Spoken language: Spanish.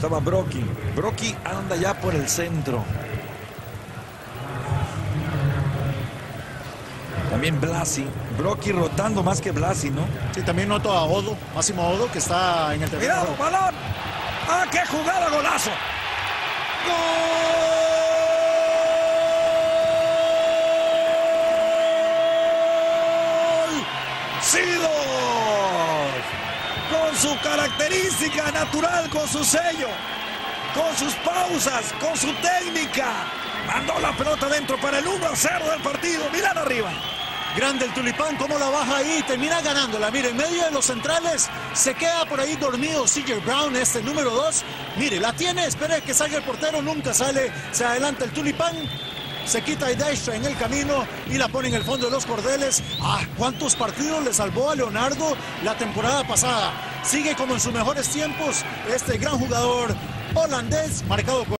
estaba Brockie. Brockie anda ya por el centro. También Blasi. Brockie rotando más que Blasi, ¿no? Sí, también noto a Odo, Máximo Odo, que está en el terreno. ¡Cuidado, balón! ¡Ah, qué jugada, golazo! ¡Gol! ¡Sidor! Con su característica natural, con su sello, con sus pausas, con su técnica. Mandó la pelota dentro para el 1-0 del partido. Miran arriba. Grande el Tulipán, cómo la baja ahí, termina ganándola. Mire, en medio de los centrales se queda por ahí dormido C.J. Brown, este número 2. Mire, la tiene, espera que salga el portero, nunca sale, se adelanta el Tulipán. Se quita a Dijkstra en el camino y la pone en el fondo de los cordeles. ¡Ah! ¿Cuántos partidos le salvó a Leonardo la temporada pasada? Sigue como en sus mejores tiempos este gran jugador holandés, marcado por